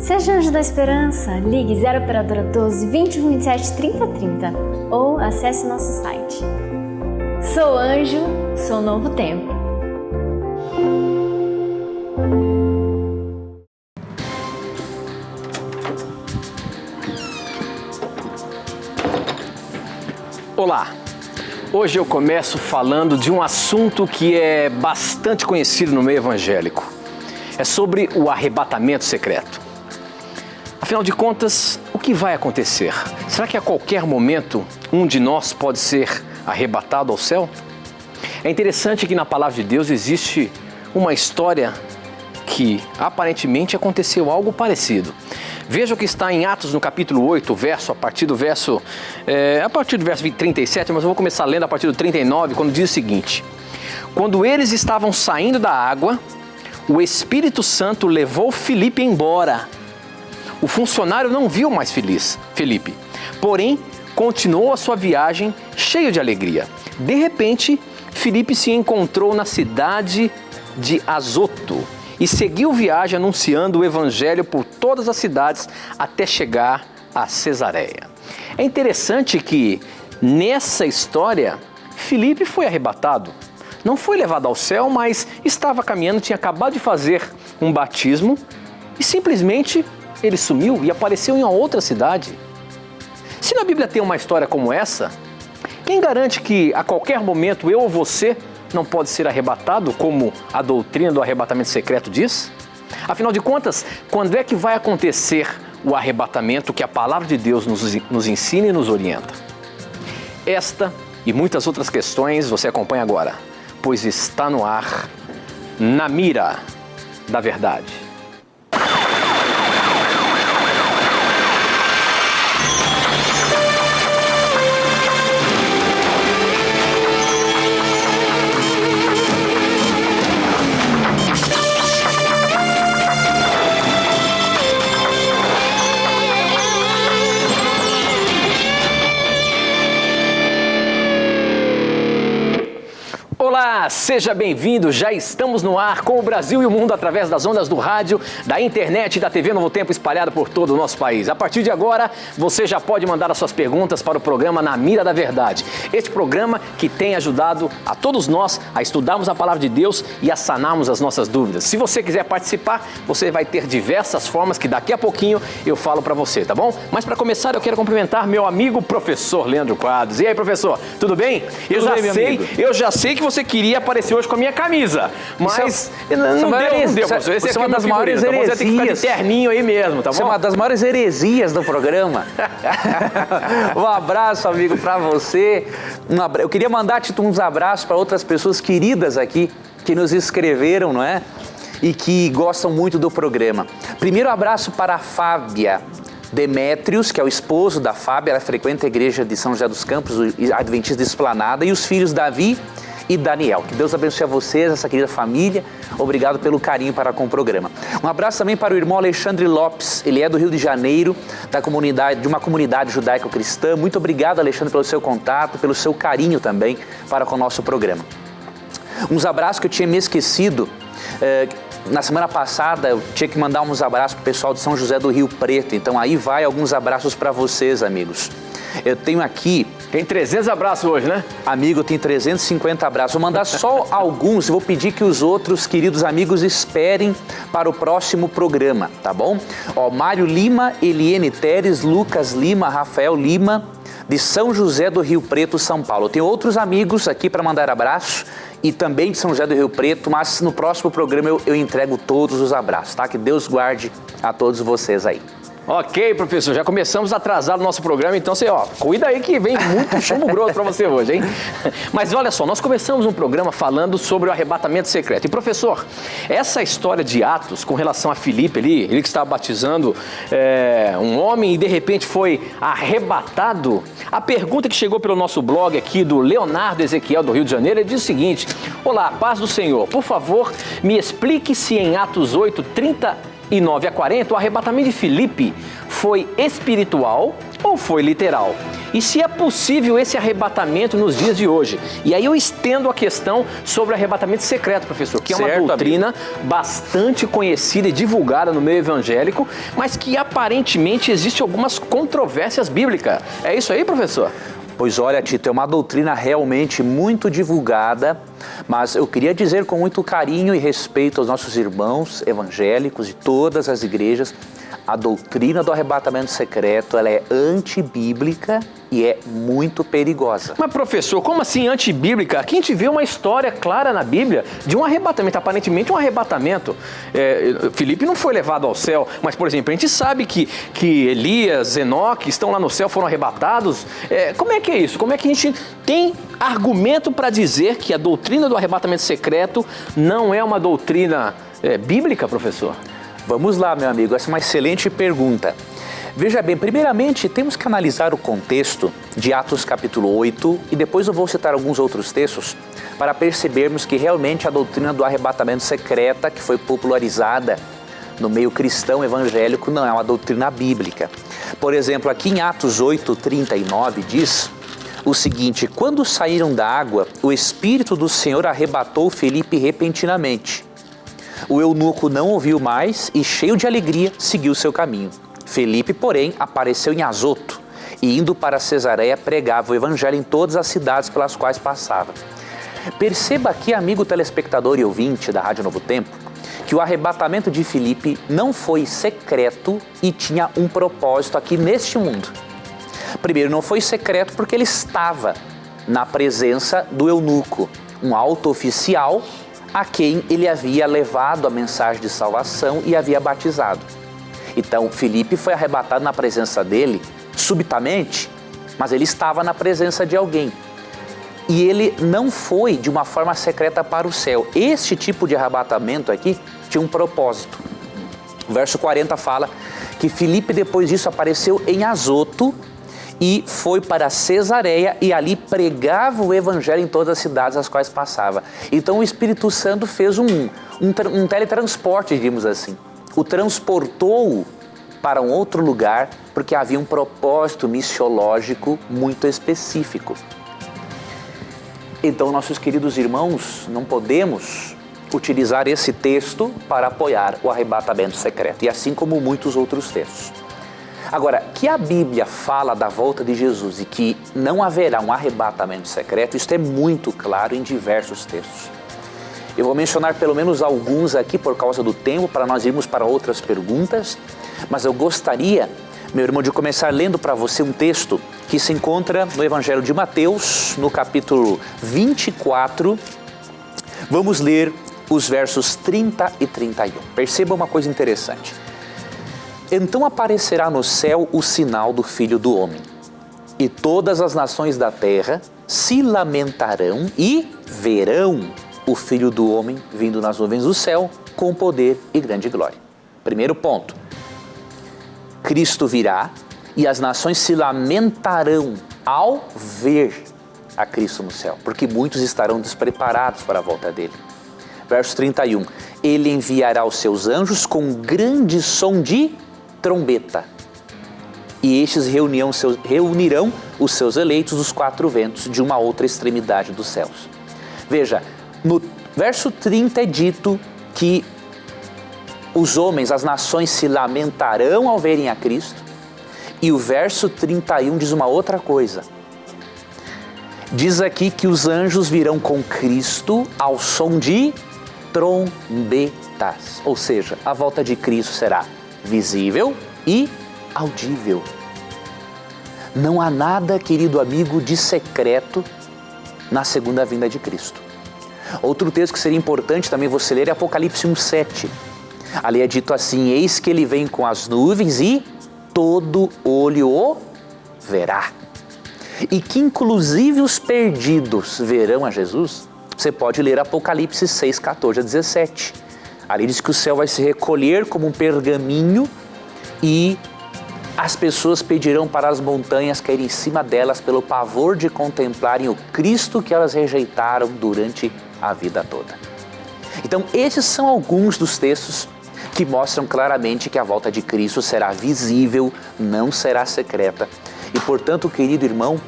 Seja Anjo da Esperança, ligue 0 operadora 12 21 27 30 30 ou acesse nosso site. Sou anjo, sou novo tempo. Olá! Hoje eu começo falando de um assunto que é bastante conhecido no meio evangélico. É sobre o arrebatamento secreto. Afinal de contas, o que vai acontecer? Será que a qualquer momento um de nós pode ser arrebatado ao céu? É interessante que na palavra de Deus existe uma história que aparentemente aconteceu algo parecido. Veja o que está em Atos no capítulo 8, a partir do verso 37, mas eu vou começar lendo a partir do 39, quando diz o seguinte: quando eles estavam saindo da água, o Espírito Santo levou Filipe embora. O funcionário não viu mais Filipe, porém continuou a sua viagem cheio de alegria. De repente, Filipe se encontrou na cidade de Azoto e seguiu viagem anunciando o evangelho por todas as cidades até chegar a Cesareia. É interessante que nessa história, Filipe foi arrebatado. Não foi levado ao céu, mas estava caminhando, tinha acabado de fazer um batismo e simplesmente ele sumiu e apareceu em uma outra cidade. Se na Bíblia tem uma história como essa, quem garante que a qualquer momento eu ou você não pode ser arrebatado, como a doutrina do arrebatamento secreto diz? Afinal de contas, quando é que vai acontecer o arrebatamento que a palavra de Deus nos ensina e nos orienta? Esta e muitas outras questões você acompanha agora, pois está no ar, Na Mira da Verdade. Olá, seja bem-vindo, já estamos no ar com o Brasil e o mundo através das ondas do rádio, da internet e da TV Novo Tempo espalhada por todo o nosso país. A partir de agora, você já pode mandar as suas perguntas para o programa Na Mira da Verdade. Este programa que tem ajudado a todos nós a estudarmos a palavra de Deus e a sanarmos as nossas dúvidas. Se você quiser participar, você vai ter diversas formas que daqui a pouquinho eu falo para você, tá bom? Mas para começar, eu quero cumprimentar meu amigo professor Leandro Quadros. E aí, professor, tudo bem? Eu já sei que você queria aparecer hoje com a minha camisa, mas não deu, professor. Esse é uma das maiores heresias. Você tem que ficar de terninho aí mesmo, tá bom? Isso é uma das maiores heresias do programa. Um abraço, amigo, para você. Eu queria mandar uns abraços para outras pessoas queridas aqui que nos escreveram, não é? E que gostam muito do programa. Primeiro abraço para a Fábia Demétrios, que é o esposo da Fábia, ela frequenta a igreja de São José dos Campos, o Adventista de Esplanada, e os filhos Davi e Daniel. Que Deus abençoe a vocês, essa querida família. Obrigado pelo carinho para com o programa. Um abraço também para o irmão Alexandre Lopes. Ele é do Rio de Janeiro, de uma comunidade judaico-cristã. Muito obrigado, Alexandre, pelo seu contato, pelo seu carinho também para com o nosso programa. Uns abraços que eu tinha me esquecido. Na semana passada eu tinha que mandar uns abraços para o pessoal de São José do Rio Preto. Então aí vai alguns abraços para vocês, amigos. Eu tenho aqui... Tem 300 abraços hoje, né? Amigo, tem 350 abraços. Vou mandar só alguns e vou pedir que os outros queridos amigos esperem para o próximo programa, tá bom? Ó, Mário Lima, Eliene Teres, Lucas Lima, Rafael Lima, de São José do Rio Preto, São Paulo. Eu tenho outros amigos aqui para mandar abraço e também de São José do Rio Preto, mas no próximo programa eu entrego todos os abraços, tá? Que Deus guarde a todos vocês aí. Ok, professor, já começamos atrasado o nosso programa, então você, cuida aí que vem muito chumbo grosso para você hoje, hein? Mas olha só, nós começamos um programa falando sobre o arrebatamento secreto. E professor, essa história de Atos com relação a Filipe ali, ele que estava batizando um homem e de repente foi arrebatado, a pergunta que chegou pelo nosso blog aqui do Leonardo Ezequiel do Rio de Janeiro, ele diz o seguinte: olá, paz do Senhor, por favor, me explique se em Atos 8, 39 a 40, o arrebatamento de Filipe foi espiritual ou foi literal? E se é possível esse arrebatamento nos dias de hoje? E aí eu estendo a questão sobre o arrebatamento secreto, professor, que é uma doutrina bastante conhecida e divulgada no meio evangélico, mas que aparentemente existe algumas controvérsias bíblicas. É isso aí, professor? Pois olha, Tito, é uma doutrina realmente muito divulgada, mas eu queria dizer com muito carinho e respeito aos nossos irmãos evangélicos de todas as igrejas, a doutrina do arrebatamento secreto, ela é antibíblica e é muito perigosa. Mas professor, como assim antibíblica? Aqui a gente vê uma história clara na Bíblia de um arrebatamento, aparentemente um arrebatamento. Filipe não foi levado ao céu, mas por exemplo, a gente sabe que Elias, Enoque estão lá no céu, foram arrebatados. Como é que é isso? Como é que a gente tem argumento para dizer que a doutrina do arrebatamento secreto não é uma doutrina bíblica, professor? Vamos lá, meu amigo, essa é uma excelente pergunta. Veja bem, primeiramente temos que analisar o contexto de Atos capítulo 8 e depois eu vou citar alguns outros textos para percebermos que realmente a doutrina do arrebatamento secreta que foi popularizada no meio cristão evangélico não é uma doutrina bíblica. Por exemplo, aqui em Atos 8:39 diz o seguinte: quando saíram da água, o Espírito do Senhor arrebatou Filipe repentinamente. O eunuco não ouviu mais e, cheio de alegria, seguiu seu caminho. Filipe, porém, apareceu em Azoto e, indo para Cesareia, pregava o evangelho em todas as cidades pelas quais passava. Perceba aqui, amigo telespectador e ouvinte da Rádio Novo Tempo, que o arrebatamento de Filipe não foi secreto e tinha um propósito aqui neste mundo. Primeiro, não foi secreto porque ele estava na presença do eunuco, um alto oficial a quem ele havia levado a mensagem de salvação e havia batizado. Então, Filipe foi arrebatado na presença dele, subitamente, mas ele estava na presença de alguém. E ele não foi de uma forma secreta para o céu. Este tipo de arrebatamento aqui tinha um propósito. O verso 40 fala que Filipe, depois disso, apareceu em Azoto e foi para Cesareia e ali pregava o evangelho em todas as cidades às quais passava. Então o Espírito Santo fez um teletransporte, digamos assim. O transportou para um outro lugar porque havia um propósito missiológico muito específico. Então, nossos queridos irmãos, não podemos utilizar esse texto para apoiar o arrebatamento secreto, e assim como muitos outros textos. Agora, que a Bíblia fala da volta de Jesus e que não haverá um arrebatamento secreto, isso é muito claro em diversos textos. Eu vou mencionar pelo menos alguns aqui por causa do tempo, para nós irmos para outras perguntas, mas eu gostaria, meu irmão, de começar lendo para você um texto que se encontra no Evangelho de Mateus, no capítulo 24. Vamos ler os versos 30 e 31. Perceba uma coisa interessante. Então aparecerá no céu o sinal do Filho do Homem, e todas as nações da terra se lamentarão e verão o Filho do Homem vindo nas nuvens do céu com poder e grande glória. Primeiro ponto, Cristo virá e as nações se lamentarão ao ver a Cristo no céu, porque muitos estarão despreparados para a volta dele. Verso 31, ele enviará os seus anjos com grande som de trombeta, e estes reunirão os seus eleitos dos quatro ventos de uma outra extremidade dos céus. Veja, no verso 30 é dito que os homens, as nações se lamentarão ao verem a Cristo, e o verso 31 diz uma outra coisa. Diz aqui que os anjos virão com Cristo ao som de trombetas, ou seja, a volta de Cristo será visível e audível. Não há nada, querido amigo, de secreto na segunda vinda de Cristo. Outro texto que seria importante também você ler é Apocalipse 1:7. Ali é dito assim: eis que ele vem com as nuvens e todo olho o verá. E que inclusive os perdidos verão a Jesus. Você pode ler Apocalipse 6:14-17. Ali diz que o céu vai se recolher como um pergaminho e as pessoas pedirão para as montanhas caírem em cima delas pelo pavor de contemplarem o Cristo que elas rejeitaram durante a vida toda. Então, esses são alguns dos textos que mostram claramente que a volta de Cristo será visível, não será secreta. E, portanto, querido irmão,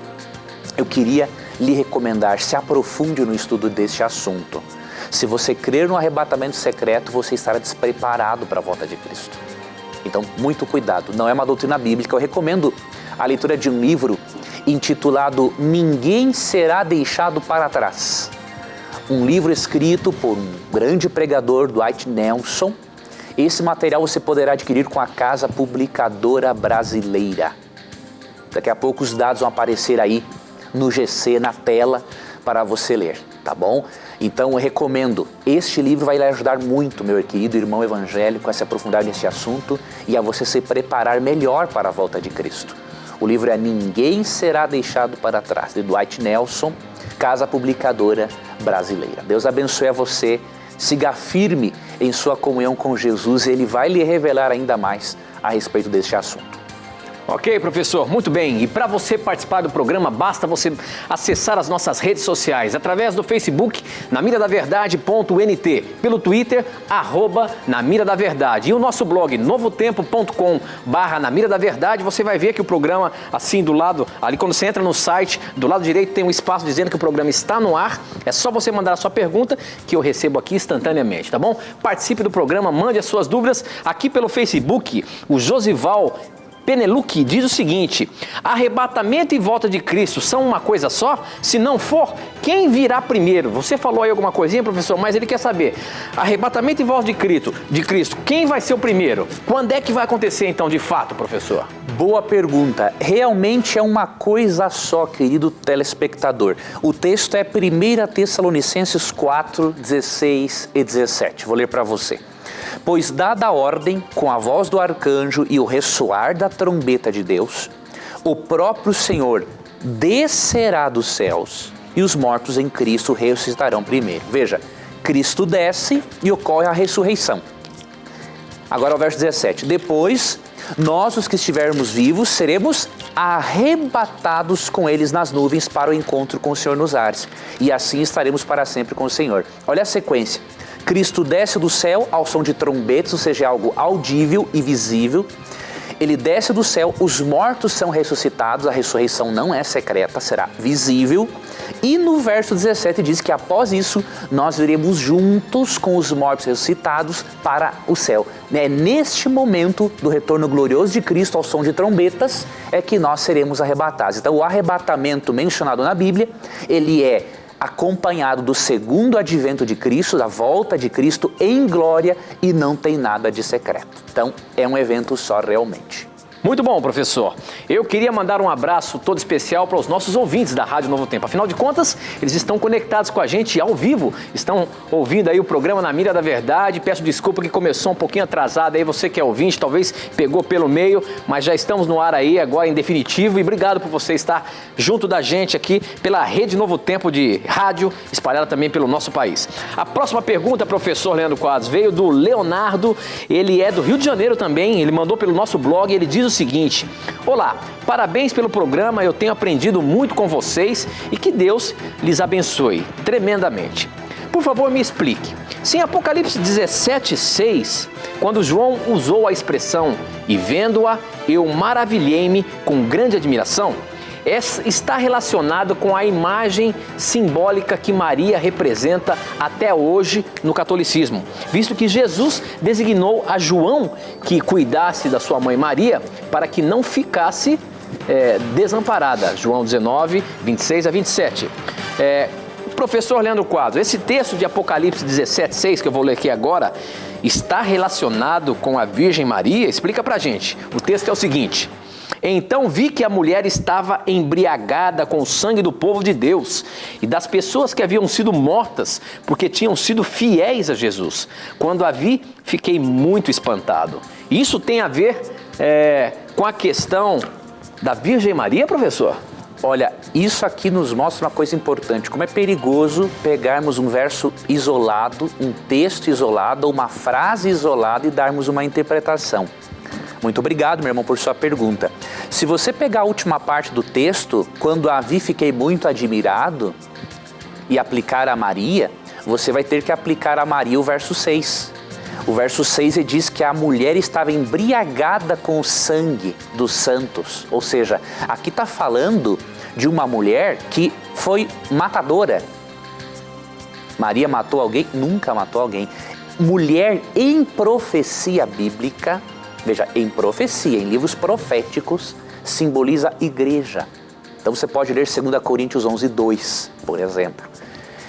eu queria lhe recomendar, se aprofunde no estudo deste assunto. Se você crer no arrebatamento secreto, você estará despreparado para a volta de Cristo. Então, muito cuidado, não é uma doutrina bíblica. Eu recomendo a leitura de um livro intitulado Ninguém Será Deixado para Trás. Um livro escrito por um grande pregador, Dwight Nelson. Esse material você poderá adquirir com a Casa Publicadora Brasileira. Daqui a pouco os dados vão aparecer aí no GC, na tela, para você ler, tá bom? Então eu recomendo, este livro vai lhe ajudar muito, meu querido irmão evangélico, a se aprofundar nesse assunto e a você se preparar melhor para a volta de Cristo. O livro é Ninguém Será Deixado para Trás, de Dwight Nelson, Casa Publicadora Brasileira. Deus abençoe a você, siga firme em sua comunhão com Jesus e Ele vai lhe revelar ainda mais a respeito deste assunto. Ok, professor, muito bem. E para você participar do programa, basta você acessar as nossas redes sociais, através do Facebook, namiradaverdade.nt, pelo Twitter, @namiradaverdade. E o nosso blog, novotempo.com/namiradaverdade, você vai ver que o programa, assim, do lado, ali quando você entra no site, do lado direito tem um espaço dizendo que o programa está no ar. É só você mandar a sua pergunta, que eu recebo aqui instantaneamente, tá bom? Participe do programa, mande as suas dúvidas aqui pelo Facebook. O Josival Peneluque diz o seguinte: arrebatamento e volta de Cristo são uma coisa só? Se não for, quem virá primeiro? Você falou aí alguma coisinha, professor, mas ele quer saber, arrebatamento e volta de Cristo, quem vai ser o primeiro? Quando é que vai acontecer então de fato, professor? Boa pergunta. Realmente é uma coisa só, querido telespectador. O texto é 1 Tessalonicenses 4, 16 e 17. Vou ler para você. Pois dada a ordem, com a voz do arcanjo e o ressoar da trombeta de Deus, o próprio Senhor descerá dos céus e os mortos em Cristo ressuscitarão primeiro. Veja, Cristo desce e ocorre a ressurreição. Agora o verso 17. Depois, nós, os que estivermos vivos, seremos arrebatados com eles nas nuvens para o encontro com o Senhor nos ares. E assim estaremos para sempre com o Senhor. Olha a sequência. Cristo desce do céu ao som de trombetas, ou seja, algo audível e visível. Ele desce do céu, os mortos são ressuscitados, a ressurreição não é secreta, será visível. E no verso 17 diz que após isso, nós iremos juntos com os mortos ressuscitados para o céu. É neste momento do retorno glorioso de Cristo ao som de trombetas é que nós seremos arrebatados. Então o arrebatamento mencionado na Bíblia, ele é acompanhado do segundo advento de Cristo, da volta de Cristo em glória e não tem nada de secreto. Então, é um evento só realmente. Muito bom, professor. Eu queria mandar um abraço todo especial para os nossos ouvintes da Rádio Novo Tempo. Afinal de contas, eles estão conectados com a gente ao vivo, estão ouvindo aí o programa Na Mira da Verdade. Peço desculpa que começou um pouquinho atrasado aí, você que é ouvinte, talvez pegou pelo meio, mas já estamos no ar aí agora em definitivo. E obrigado por você estar junto da gente aqui pela Rede Novo Tempo de rádio, espalhada também pelo nosso país. A próxima pergunta, professor Leandro Quadros, veio do Leonardo. Ele é do Rio de Janeiro também, ele mandou pelo nosso blog, ele diz o seguinte: olá, parabéns pelo programa, eu tenho aprendido muito com vocês e que Deus lhes abençoe tremendamente. Por favor, me explique, se em Apocalipse 17:6, quando João usou a expressão "e vendo-a, eu maravilhei-me com grande admiração", está relacionado com a imagem simbólica que Maria representa até hoje no catolicismo, visto que Jesus designou a João que cuidasse da sua mãe Maria para que não ficasse desamparada. João 19, 26 a 27. Professor Leandro Quadros, esse texto de Apocalipse 17:6, que eu vou ler aqui agora, está relacionado com a Virgem Maria? Explica pra gente. O texto é o seguinte: então vi que a mulher estava embriagada com o sangue do povo de Deus e das pessoas que haviam sido mortas, porque tinham sido fiéis a Jesus. Quando a vi, fiquei muito espantado. Isso tem a ver com a questão da Virgem Maria, professor? Olha, isso aqui nos mostra uma coisa importante, como é perigoso pegarmos um verso isolado, um texto isolado, uma frase isolada e darmos uma interpretação. Muito obrigado, meu irmão, por sua pergunta. Se você pegar a última parte do texto, quando a vi fiquei muito admirado, e aplicar a Maria, você vai ter que aplicar a Maria o verso 6. O verso 6 diz que a mulher estava embriagada com o sangue dos santos. Ou seja, aqui está falando de uma mulher que foi matadora. Maria matou alguém? Nunca matou alguém. Mulher em profecia bíblica, veja, em profecia, em livros proféticos, simboliza igreja. Então você pode ler 2 Coríntios 11:2, por exemplo.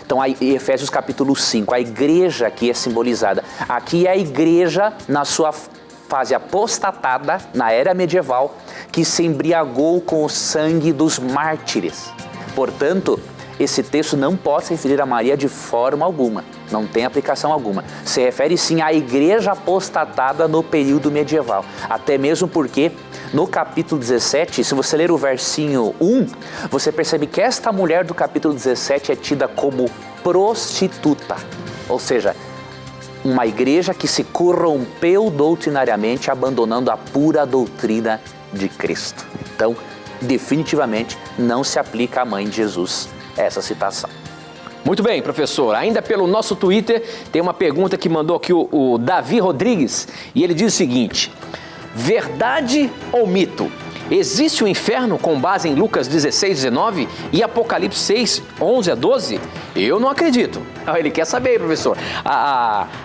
Então, em Efésios capítulo 5, a igreja aqui é simbolizada. Aqui é a igreja na sua fase apostatada, na era medieval, que se embriagou com o sangue dos mártires. Portanto, esse texto não pode se referir a Maria de forma alguma, não tem aplicação alguma. Se refere sim à igreja apostatada no período medieval. Até mesmo porque no capítulo 17, se você ler o versinho 1, você percebe que esta mulher do capítulo 17 é tida como prostituta. Ou seja, uma igreja que se corrompeu doutrinariamente, abandonando a pura doutrina de Cristo. Então, definitivamente, não se aplica à mãe de Jesus essa citação. Muito bem, professor. Ainda pelo nosso Twitter, tem uma pergunta que mandou aqui o Davi Rodrigues, e ele diz o seguinte: verdade ou mito? Existe o inferno com base em Lucas 16:19 e Apocalipse 6:11-12? Eu não acredito. Ele quer saber, professor.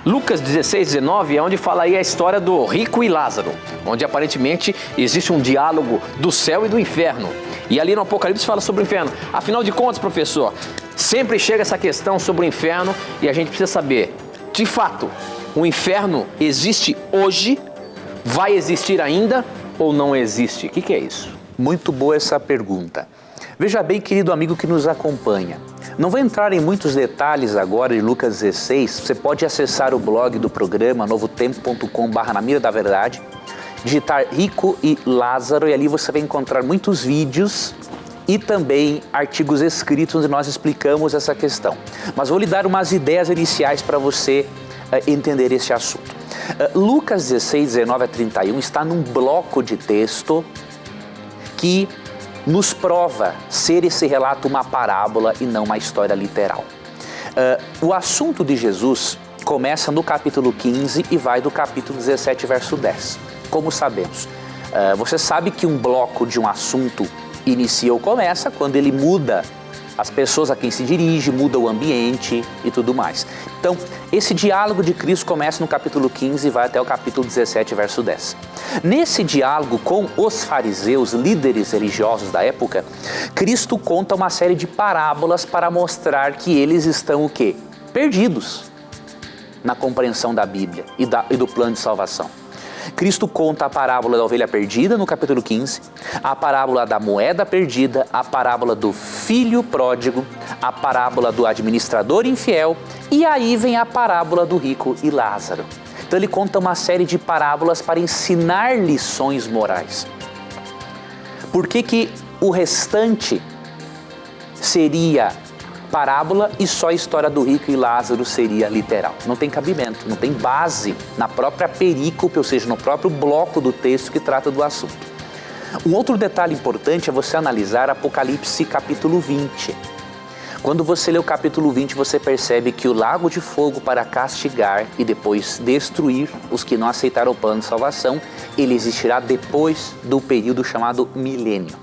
Lucas 16:19 é onde fala aí a história do rico e Lázaro, onde aparentemente existe um diálogo do céu e do inferno. E ali no Apocalipse fala sobre o inferno. Afinal de contas, professor, sempre chega essa questão sobre o inferno e a gente precisa saber, de fato, o inferno existe hoje, vai existir ainda ou não existe? O que é isso? Muito boa essa pergunta. Veja bem, querido amigo que nos acompanha, não vou entrar em muitos detalhes agora de Lucas 16, você pode acessar o blog do programa novotempo.com/na mira da verdade, digitar Rico e Lázaro e ali você vai encontrar muitos vídeos e também artigos escritos onde nós explicamos essa questão. Mas vou lhe dar umas ideias iniciais para você entender esse assunto. Lucas 16:19-31 está num bloco de texto que nos prova ser esse relato uma parábola e não uma história literal. O assunto de Jesus começa no capítulo 15 e vai do capítulo 17, verso 10. Como sabemos? Você sabe que um bloco de um assunto inicia ou começa quando ele muda as pessoas a quem se dirige, muda o ambiente e tudo mais. Então, esse diálogo de Cristo começa no capítulo 15 e vai até o capítulo 17, verso 10. Nesse diálogo com os fariseus, líderes religiosos da época, Cristo conta uma série de parábolas para mostrar que eles estão o quê? Perdidos na compreensão da Bíblia e do plano de salvação. Cristo conta a parábola da ovelha perdida no capítulo 15, a parábola da moeda perdida, a parábola do filho pródigo, a parábola do administrador infiel e aí vem a parábola do rico e Lázaro. Então ele conta uma série de parábolas para ensinar lições morais. Por que o restante seria parábola e só a história do rico e Lázaro seria literal? Não tem cabimento, não tem base na própria perícope, ou seja, no próprio bloco do texto que trata do assunto. Um outro detalhe importante é você analisar Apocalipse capítulo 20. Quando você lê o capítulo 20, você percebe que o lago de fogo para castigar e depois destruir os que não aceitaram o plano de salvação, ele existirá depois do período chamado milênio.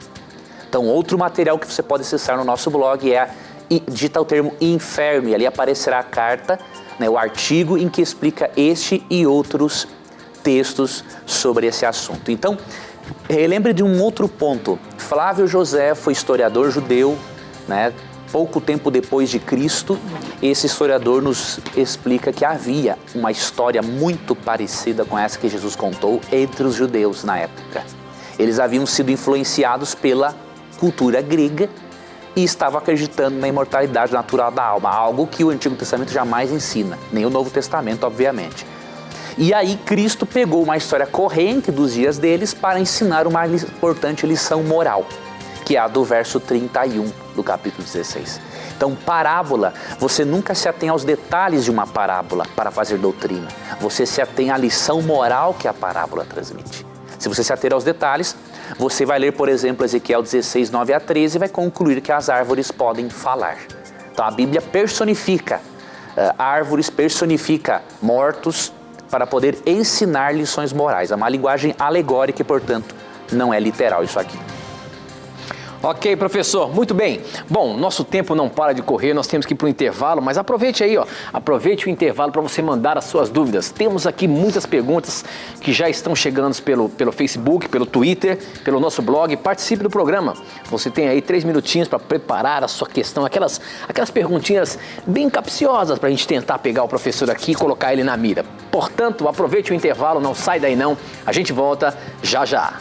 Então, outro material que você pode acessar no nosso blog é digita o termo inferno e ali aparecerá a carta, o artigo em que explica este e outros textos sobre esse assunto. Então, lembre de um outro ponto. Flávio José foi historiador judeu, pouco tempo depois de Cristo. Esse historiador nos explica que havia uma história muito parecida com essa que Jesus contou entre os judeus na época. Eles haviam sido influenciados pela cultura grega e estavam acreditando na imortalidade natural da alma, algo que o Antigo Testamento jamais ensina, nem o Novo Testamento, obviamente. E aí Cristo pegou uma história corrente dos dias deles para ensinar uma importante lição moral, que é a do verso 31 do capítulo 16. Então, parábola, você nunca se atém aos detalhes de uma parábola para fazer doutrina, você se atém à lição moral que a parábola transmite. Se você se ater aos detalhes, você vai ler, por exemplo, Ezequiel 16, 9-13 e vai concluir que as árvores podem falar. Então a Bíblia personifica árvores, personifica mortos, para poder ensinar lições morais. É uma linguagem alegórica e, portanto, não é literal isso aqui. Ok, professor, muito bem. Bom, nosso tempo não para de correr, nós temos que ir para o intervalo, mas aproveite aí, aproveite o intervalo para você mandar as suas dúvidas. Temos aqui muitas perguntas que já estão chegando pelo Facebook, pelo Twitter, pelo nosso blog. Participe do programa. Você tem aí 3 minutinhos para preparar a sua questão, aquelas perguntinhas bem capciosas para a gente tentar pegar o professor aqui e colocar ele na mira. Portanto, aproveite o intervalo, não sai daí não, a gente volta já já.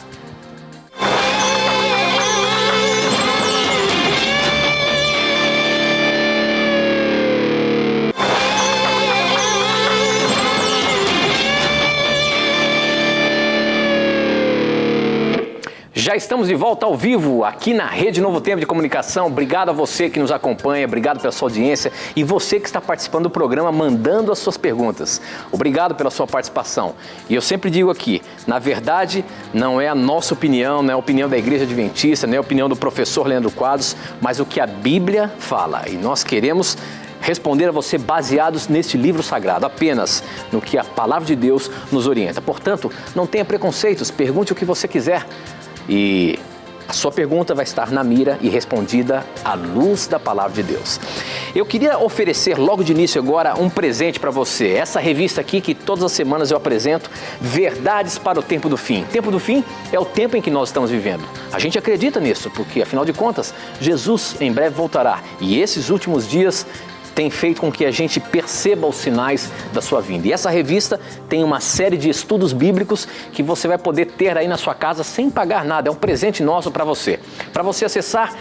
Já estamos de volta ao vivo aqui na Rede Novo Tempo de Comunicação. Obrigado a você que nos acompanha, obrigado pela sua audiência e você que está participando do programa, mandando as suas perguntas. Obrigado pela sua participação. E eu sempre digo aqui, na verdade, não é a nossa opinião, não é a opinião da Igreja Adventista, não é a opinião do professor Leandro Quadros, mas o que a Bíblia fala. E nós queremos responder a você baseados neste livro sagrado, apenas no que a Palavra de Deus nos orienta. Portanto, não tenha preconceitos, pergunte o que você quiser. E a sua pergunta vai estar na mira e respondida à luz da Palavra de Deus. Eu queria oferecer logo de início agora um presente para você. Essa revista aqui que todas as semanas eu apresento, Verdades para o Tempo do Fim. Tempo do Fim é o tempo em que nós estamos vivendo. A gente acredita nisso, porque afinal de contas, Jesus em breve voltará. E esses últimos dias tem feito com que a gente perceba os sinais da sua vinda. E essa revista tem uma série de estudos bíblicos que você vai poder ter aí na sua casa sem pagar nada. É um presente nosso para você. Para você acessar,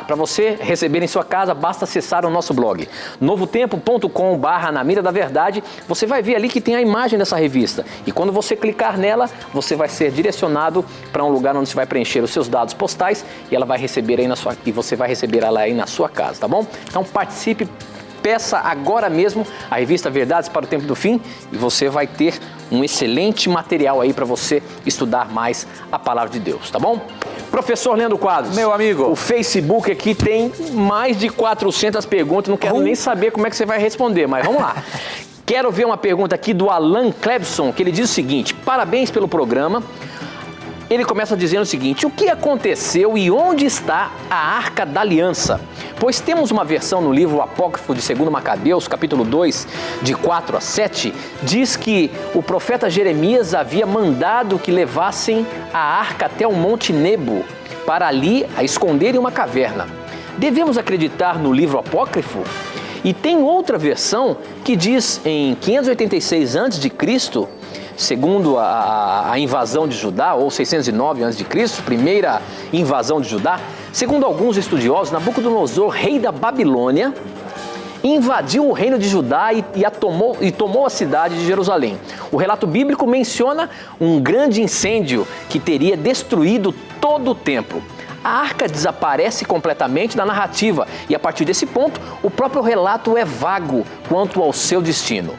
para você receber em sua casa, basta acessar o nosso blog. novotempo.com/na mira da verdade. Você vai ver ali que tem a imagem dessa revista. E quando você clicar nela, você vai ser direcionado para um lugar onde você vai preencher os seus dados postais e ela vai receber aí e você vai receber ela aí na sua casa, tá bom? Então participe. Peça agora mesmo a revista Verdades para o Tempo do Fim e você vai ter um excelente material aí para você estudar mais a Palavra de Deus, tá bom? Professor Leandro Quadros. Meu amigo. O Facebook aqui tem mais de 400 perguntas, não quero nem saber como é que você vai responder, mas vamos lá. Quero ver uma pergunta aqui do Alan Clebson, que ele diz o seguinte: parabéns pelo programa. Ele começa dizendo o seguinte: o que aconteceu e onde está a Arca da Aliança? Pois temos uma versão no livro apócrifo de 2 Macabeus, capítulo 2, de 4 a 7, diz que o profeta Jeremias havia mandado que levassem a arca até o Monte Nebo, para ali a esconder em uma caverna. Devemos acreditar no livro apócrifo? E tem outra versão que diz em 586 a.C., segundo a invasão de Judá, ou 609 a.C., primeira invasão de Judá, segundo alguns estudiosos, Nabucodonosor, rei da Babilônia, invadiu o reino de Judá e tomou a cidade de Jerusalém. O relato bíblico menciona um grande incêndio que teria destruído todo o templo. A arca desaparece completamente da narrativa e, a partir desse ponto, o próprio relato é vago quanto ao seu destino.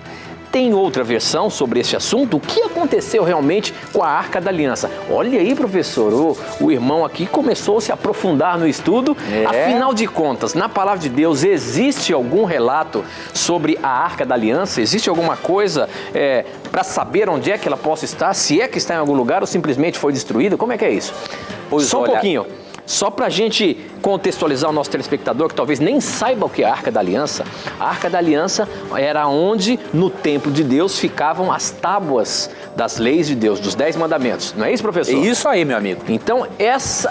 Tem outra versão sobre este assunto? O que aconteceu realmente com a Arca da Aliança? Olha aí, professor, o irmão aqui começou a se aprofundar no estudo. Afinal de contas, na Palavra de Deus, existe algum relato sobre a Arca da Aliança? Existe alguma coisa para saber onde é que ela possa estar? Se é que está em algum lugar ou simplesmente foi destruída? Como é que é isso? Só um pouquinho. Só para a gente contextualizar o nosso telespectador, que talvez nem saiba o que é a Arca da Aliança. A Arca da Aliança era onde, no templo de Deus, ficavam as tábuas das leis de Deus, dos 10 mandamentos. Não é isso, professor? É isso aí, meu amigo. Então, essa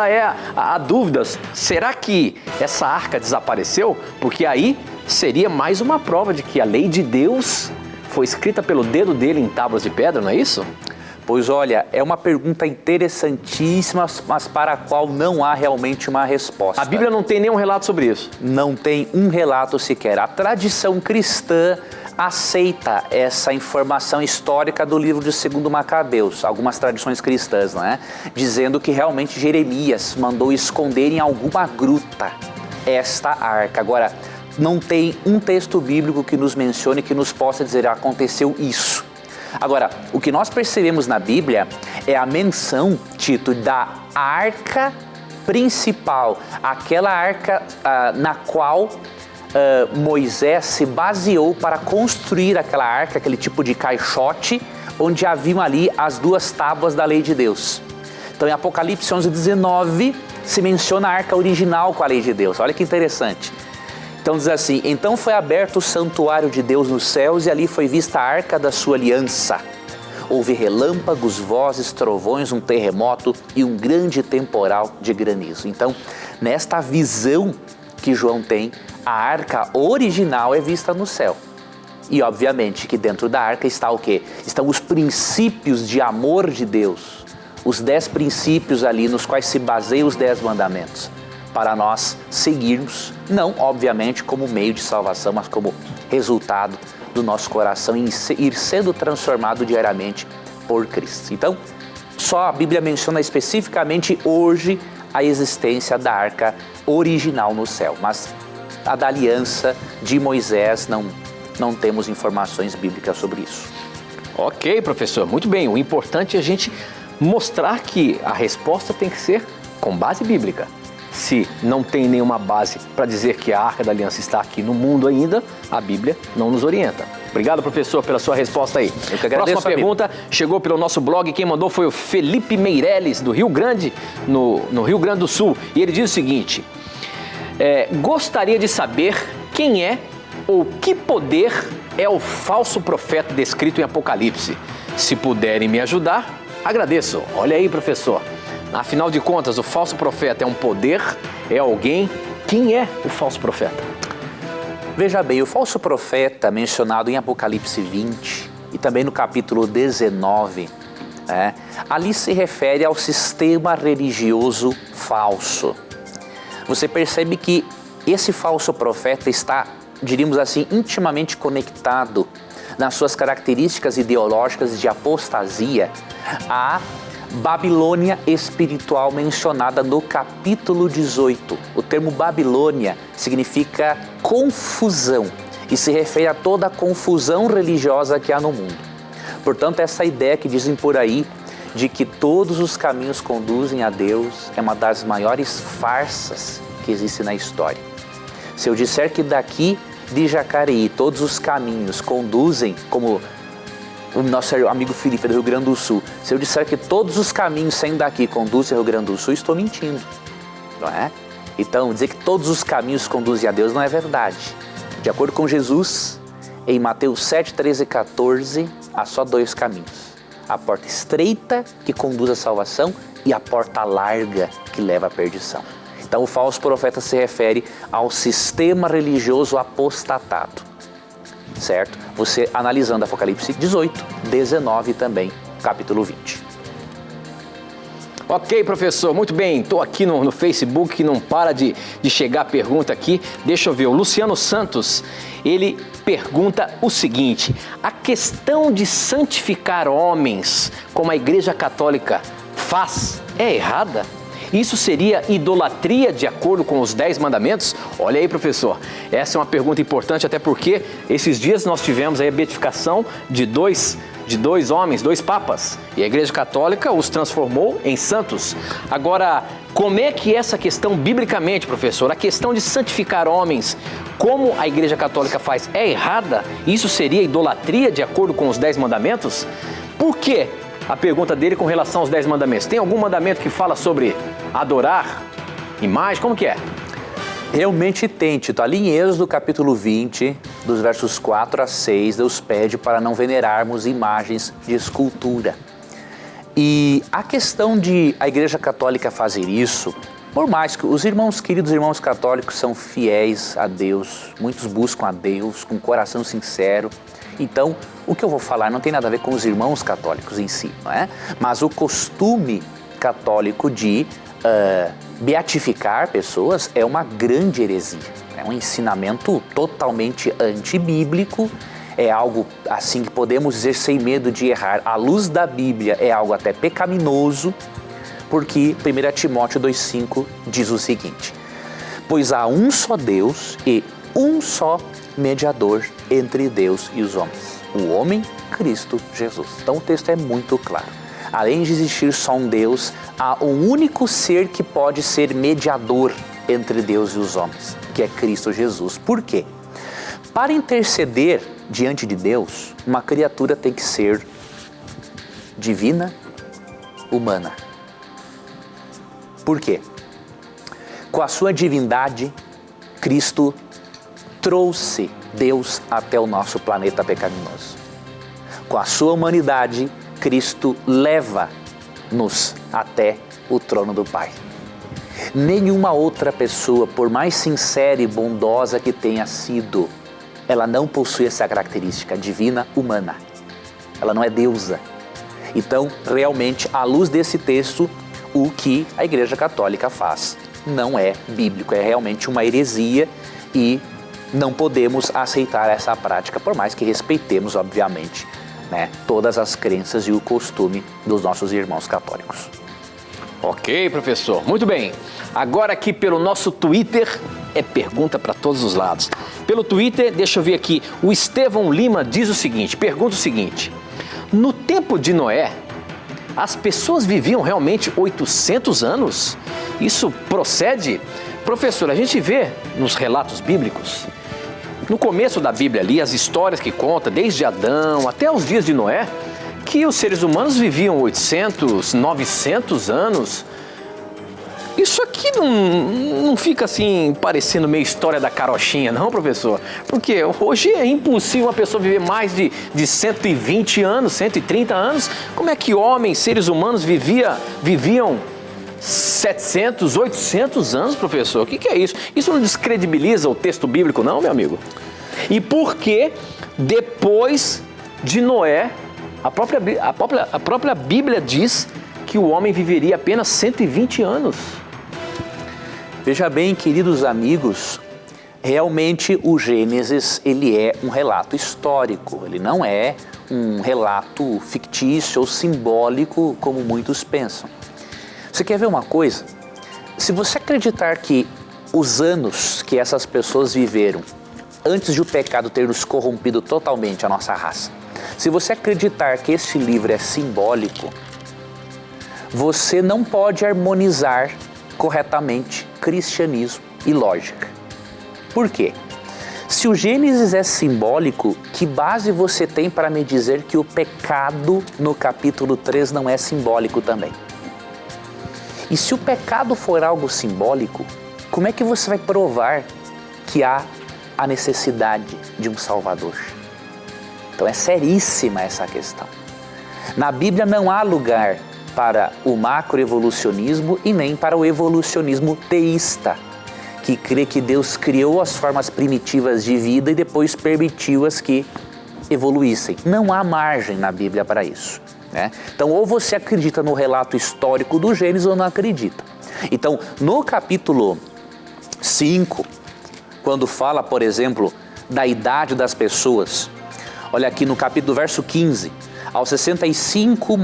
é a dúvida. Será que essa arca desapareceu? Porque aí seria mais uma prova de que a lei de Deus foi escrita pelo dedo dele em tábuas de pedra, não é isso? Pois olha, é uma pergunta interessantíssima, mas para a qual não há realmente uma resposta. A Bíblia não tem nenhum relato sobre isso? Não tem um relato sequer. A tradição cristã aceita essa informação histórica do livro de 2 Macabeus, algumas tradições cristãs, não é? Dizendo que realmente Jeremias mandou esconder em alguma gruta esta arca. Agora, não tem um texto bíblico que nos mencione, que nos possa dizer aconteceu isso. Agora, o que nós percebemos na Bíblia é a menção, Tito, da arca principal, aquela arca na qual Moisés se baseou para construir aquela arca, aquele tipo de caixote, onde haviam ali as 2 tábuas da lei de Deus. Então em Apocalipse 11:19 se menciona a arca original com a lei de Deus. Olha que interessante. Então diz assim: então foi aberto o santuário de Deus nos céus e ali foi vista a arca da sua aliança. Houve relâmpagos, vozes, trovões, um terremoto e um grande temporal de granizo. Então, nesta visão que João tem, a arca original é vista no céu. E obviamente que dentro da arca está o quê? Estão os princípios de amor de Deus. Os 10 princípios ali nos quais se baseiam os 10 mandamentos. Para nós seguirmos, não obviamente como meio de salvação, mas como resultado do nosso coração em ir sendo transformado diariamente por Cristo. Então, só a Bíblia menciona especificamente hoje a existência da arca original no céu, mas a da aliança de Moisés não temos informações bíblicas sobre isso. Ok, professor, muito bem. O importante é a gente mostrar que a resposta tem que ser com base bíblica. Se não tem nenhuma base para dizer que a Arca da Aliança está aqui no mundo ainda, a Bíblia não nos orienta. Obrigado, professor, pela sua resposta aí. Eu que agradeço. Próxima pergunta chegou pelo nosso blog. Quem mandou foi o Felipe Meirelles, do Rio Grande, no Rio Grande do Sul. E ele diz o seguinte: gostaria de saber quem é ou que poder é o falso profeta descrito em Apocalipse. Se puderem me ajudar, agradeço. Olha aí, professor. Afinal de contas, o falso profeta é um poder? É alguém? Quem é o falso profeta? Veja bem, o falso profeta mencionado em Apocalipse 20 e também no capítulo 19, ali se refere ao sistema religioso falso. Você percebe que esse falso profeta está, diríamos assim, intimamente conectado nas suas características ideológicas de apostasia à Babilônia espiritual mencionada no capítulo 18. O termo Babilônia significa confusão e se refere a toda a confusão religiosa que há no mundo. Portanto, essa ideia que dizem por aí de que todos os caminhos conduzem a Deus é uma das maiores farsas que existe na história. Se eu disser que daqui de Jacareí todos os caminhos conduzem, como o nosso amigo Felipe do Rio Grande do Sul, se eu disser que todos os caminhos saindo daqui conduzem ao Rio Grande do Sul, estou mentindo, não é? Então, dizer que todos os caminhos conduzem a Deus não é verdade. De acordo com Jesus, em Mateus 7, 13 e 14, há só 2 caminhos. A porta estreita que conduz à salvação e a porta larga que leva à perdição. Então, o falso profeta se refere ao sistema religioso apostatado. Certo? Você analisando Apocalipse 18, 19 e também capítulo 20. Ok, professor, muito bem. Estou aqui no Facebook, que não para de chegar pergunta aqui. Deixa eu ver, o Luciano Santos, ele pergunta o seguinte: a questão de santificar homens, como a Igreja Católica faz, é errada? Isso seria idolatria de acordo com os 10 mandamentos? Olha aí, professor, essa é uma pergunta importante, até porque esses dias nós tivemos aí a beatificação de dois homens, 2 papas, e a Igreja Católica os transformou em santos. Agora, como é que essa questão, biblicamente, professor, a questão de santificar homens, como a Igreja Católica faz, é errada? Isso seria idolatria de acordo com os 10 mandamentos? Por quê? A pergunta dele com relação aos 10 mandamentos. Tem algum mandamento que fala sobre adorar imagem? Como que é? Realmente tem, Tito. Ali em Êxodo capítulo 20, dos versos 4 a 6, Deus pede para não venerarmos imagens de escultura. E a questão de a Igreja Católica fazer isso, por mais que os queridos irmãos católicos são fiéis a Deus, muitos buscam a Deus com coração sincero. Então, o que eu vou falar não tem nada a ver com os irmãos católicos em si, não é? Mas o costume católico de beatificar pessoas é uma grande heresia. É um ensinamento totalmente antibíblico, é algo assim que podemos dizer sem medo de errar. À luz da Bíblia é algo até pecaminoso, porque 1 Timóteo 2,5 diz o seguinte: pois há um só Deus e um só mediador entre Deus e os homens, o homem Cristo Jesus. Então o texto é muito claro. Além de existir só um Deus, há um único ser que pode ser mediador entre Deus e os homens, que é Cristo Jesus. Por quê? Para interceder diante de Deus, uma criatura tem que ser divina, humana. Por quê? Com a sua divindade, Cristo trouxe Deus até o nosso planeta pecaminoso. Com a sua humanidade, Cristo leva-nos até o trono do Pai. Nenhuma outra pessoa, por mais sincera e bondosa que tenha sido, ela não possui essa característica divina humana. Ela não é deusa. Então, realmente, à luz desse texto, o que a Igreja Católica faz não é bíblico, é realmente uma heresia e não podemos aceitar essa prática, por mais que respeitemos, obviamente, todas as crenças e o costume dos nossos irmãos católicos. Ok, professor. Muito bem. Agora aqui pelo nosso Twitter, é pergunta para todos os lados. Pelo Twitter, deixa eu ver aqui, o Estevão Lima diz o seguinte, pergunta o seguinte: no tempo de Noé, as pessoas viviam realmente 800 anos? Isso procede? Professor, a gente vê nos relatos bíblicos, no começo da Bíblia ali, as histórias que conta, desde Adão até os dias de Noé, que os seres humanos viviam 800, 900 anos. Isso aqui não fica assim, parecendo meio história da carochinha, não, professor? Porque hoje é impossível uma pessoa viver mais de 120 anos, 130 anos. Como é que homens, seres humanos viviam 700, 800 anos, professor? O que é isso? Isso não descredibiliza o texto bíblico, não, meu amigo? E por que depois de Noé, a própria Bíblia diz que o homem viveria apenas 120 anos? Veja bem, queridos amigos, realmente o Gênesis, ele é um relato histórico, ele não é um relato fictício ou simbólico como muitos pensam. Você quer ver uma coisa? Se você acreditar que os anos que essas pessoas viveram antes de o pecado ter nos corrompido totalmente a nossa raça, se você acreditar que este livro é simbólico, você não pode harmonizar corretamente cristianismo e lógica. Por quê? Se o Gênesis é simbólico, que base você tem para me dizer que o pecado no capítulo 3 não é simbólico também? E se o pecado for algo simbólico, como é que você vai provar que há a necessidade de um Salvador? Então é seríssima essa questão. Na Bíblia não há lugar para o macroevolucionismo e nem para o evolucionismo teísta, que crê que Deus criou as formas primitivas de vida e depois permitiu-as que evoluíssem. Não há margem na Bíblia para isso. Então, ou você acredita no relato histórico do Gênesis ou não acredita. Então, no capítulo 5, quando fala, por exemplo, da idade das pessoas, olha aqui no capítulo, verso 15, aos 65,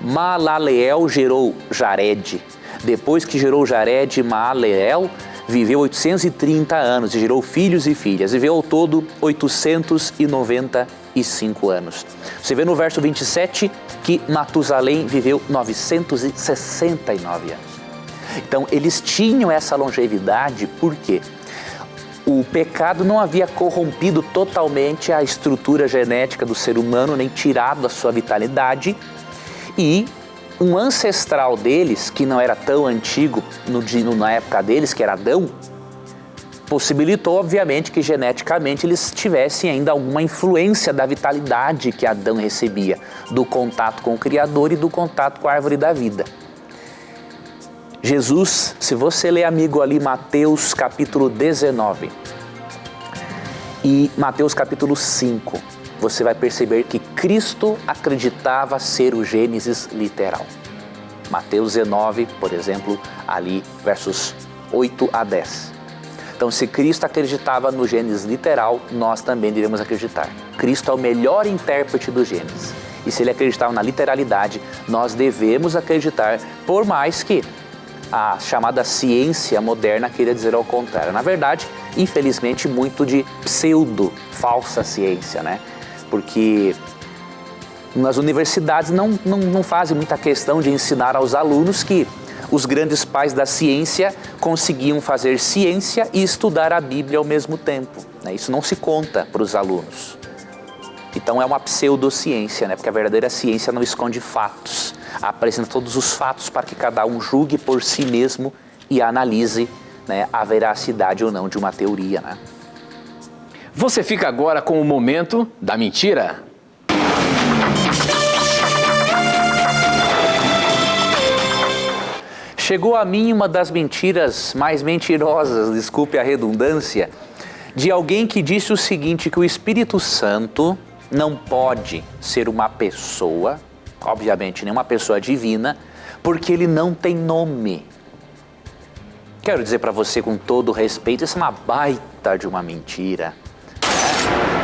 Maalaleel gerou Jared. Depois que gerou Jared, Maalaleel viveu 830 anos e gerou filhos e filhas. Viveu ao todo 895 anos. Você vê no verso 27 que Matusalém viveu 969 anos. Então, eles tinham essa longevidade porque o pecado não havia corrompido totalmente a estrutura genética do ser humano, nem tirado a sua vitalidade. E um ancestral deles, que não era tão antigo na época deles, que era Adão, possibilitou, obviamente, que geneticamente eles tivessem ainda alguma influência da vitalidade que Adão recebia, do contato com o Criador e do contato com a árvore da vida. Jesus, se você ler, amigo, ali Mateus capítulo 19 e Mateus capítulo 5, você vai perceber que Cristo acreditava ser o Gênesis literal. Mateus 19, por exemplo, ali versos 8 a 10. Então, se Cristo acreditava no Gênesis literal, nós também devemos acreditar. Cristo é o melhor intérprete do Gênesis. E se ele acreditava na literalidade, nós devemos acreditar, por mais que a chamada ciência moderna queira dizer ao contrário. Na verdade, infelizmente, muito de pseudo-falsa ciência, Porque nas universidades não fazem muita questão de ensinar aos alunos que os grandes pais da ciência conseguiam fazer ciência e estudar a Bíblia ao mesmo tempo, né? Isso não se conta para os alunos. Então é uma pseudociência, né? Porque a verdadeira ciência não esconde fatos, apresenta todos os fatos para que cada um julgue por si mesmo e analise, né, a veracidade ou não de uma teoria, né? Você fica agora com o momento da mentira. Chegou a mim uma das mentiras mais mentirosas, desculpe a redundância, de alguém que disse o seguinte, que o Espírito Santo não pode ser uma pessoa, obviamente nem uma pessoa divina, porque ele não tem nome. Quero dizer para você com todo respeito, isso é uma baita de uma mentira.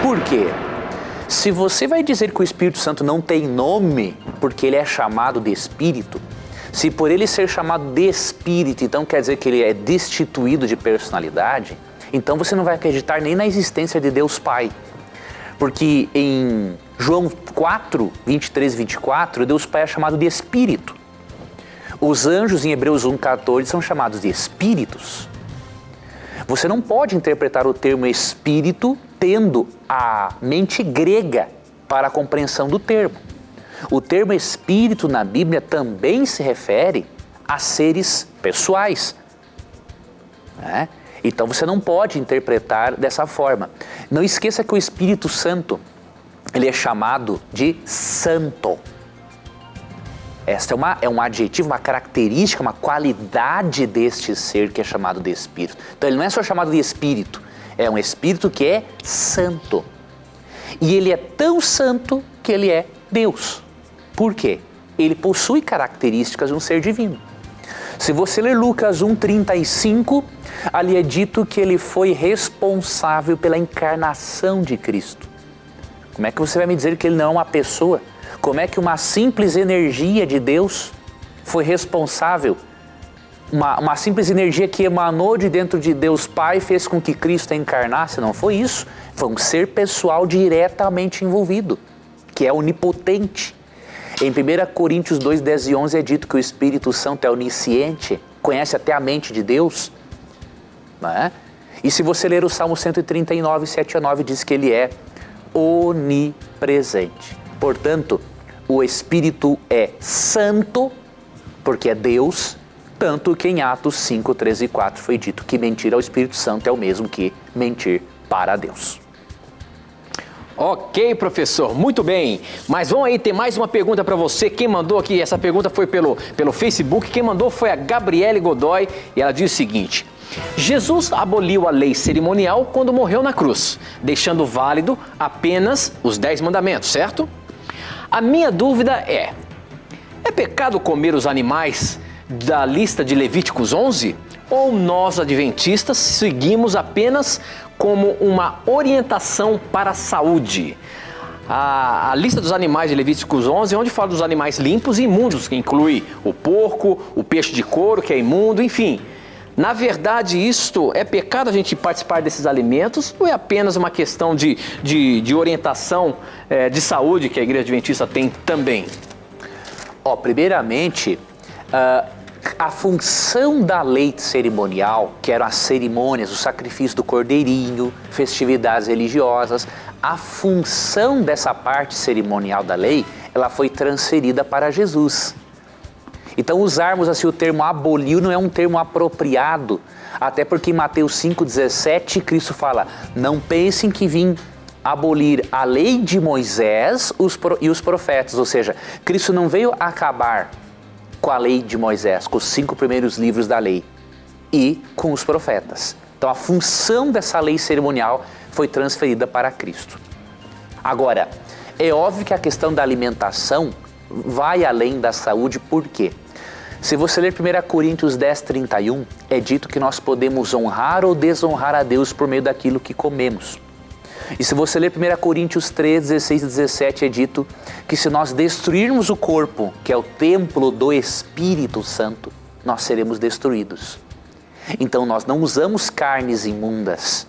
Por quê? Se você vai dizer que o Espírito Santo não tem nome, porque ele é chamado de Espírito, se por ele ser chamado de Espírito, então quer dizer que ele é destituído de personalidade, então você não vai acreditar nem na existência de Deus Pai. Porque em João 4, 23 e 24, Deus Pai é chamado de Espírito. Os anjos em Hebreus 1,14 são chamados de Espíritos. Você não pode interpretar o termo Espírito tendo a mente grega para a compreensão do termo. O termo Espírito na Bíblia também se refere a seres pessoais, né? Então você não pode interpretar dessa forma. Não esqueça que o Espírito Santo, ele é chamado de Santo. Esta é um adjetivo, uma característica, uma qualidade deste ser que é chamado de Espírito. Então ele não é só chamado de Espírito, é um Espírito que é santo. E ele é tão santo que ele é Deus. Por quê? Ele possui características de um ser divino. Se você ler Lucas 1,35, ali é dito que ele foi responsável pela encarnação de Cristo. Como é que você vai me dizer que ele não é uma pessoa? Como é que uma simples energia de Deus foi responsável? Uma simples energia que emanou de dentro de Deus Pai fez com que Cristo encarnasse? Não foi isso. Foi um ser pessoal diretamente envolvido, que é onipotente. Em 1 Coríntios 2, 10 e 11 é dito que o Espírito Santo é onisciente, conhece até a mente de Deus. Não é? E se você ler o Salmo 139, 7 a 9, diz que ele é onipresente. Portanto, o Espírito é santo, porque é Deus, tanto que em Atos 5, 13 e 4 foi dito que mentir ao Espírito Santo é o mesmo que mentir para Deus. Ok, professor, muito bem. Mas vamos aí, ter mais uma pergunta para você. Quem mandou aqui, essa pergunta foi pelo Facebook, quem mandou foi a Gabriele Godoy e ela diz o seguinte: Jesus aboliu a lei cerimonial quando morreu na cruz, deixando válido apenas os 10 mandamentos, certo? A minha dúvida é pecado comer os animais da lista de Levíticos 11? Ou nós, adventistas, seguimos apenas como uma orientação para a saúde? A lista dos animais de Levíticos 11 é onde fala dos animais limpos e imundos, que inclui o porco, o peixe de couro, que é imundo, enfim. Na verdade, isto é pecado a gente participar desses alimentos ou é apenas uma questão de orientação de saúde que a Igreja Adventista tem também? Primeiramente, a função da lei cerimonial, que eram as cerimônias, o sacrifício do cordeirinho, festividades religiosas, a função dessa parte cerimonial da lei, ela foi transferida para Jesus. Então usarmos assim o termo aboliu não é um termo apropriado, até porque em Mateus 5,17 Cristo fala: não pensem que vim abolir a lei de Moisés e os profetas, ou seja, Cristo não veio acabar com a lei de Moisés, com os 5 primeiros livros da lei e com os profetas. Então a função dessa lei cerimonial foi transferida para Cristo. Agora, é óbvio que a questão da alimentação vai além da saúde, por quê? Se você ler 1 Coríntios 10, 31, é dito que nós podemos honrar ou desonrar a Deus por meio daquilo que comemos. E se você ler 1 Coríntios 3, 16 e 17, é dito que se nós destruirmos o corpo, que é o templo do Espírito Santo, nós seremos destruídos. Então nós não usamos carnes imundas.